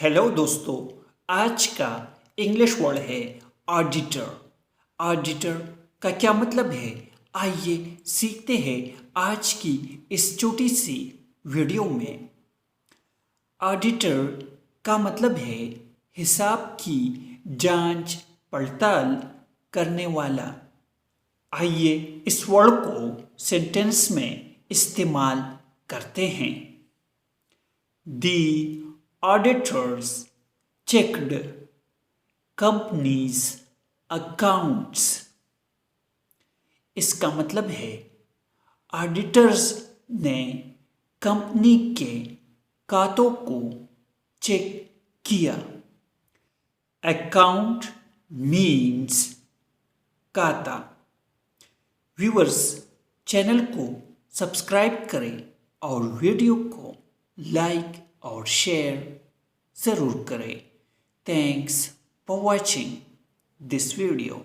Hello दोस्तों, आज का इंग्लिश वर्ड है ऑडिटर। ऑडिटर का क्या मतलब है, आइए सीखते हैं आज की इस छोटी सी वीडियो में। ऑडिटर का मतलब है हिसाब की जांच पड़ताल करने वाला। आइए इस वर्ड को सेंटेंस में इस्तेमाल करते हैं। The auditors checked company's accounts। इसका मतलब है ऑडिटर्स ने कंपनी के खातों को चेक किया। अकाउंट मीन्स खाता। व्यूअर्स, चैनल को सब्सक्राइब करें और वीडियो को लाइक और शेयर ज़रूर करें। Thanks for watching this video.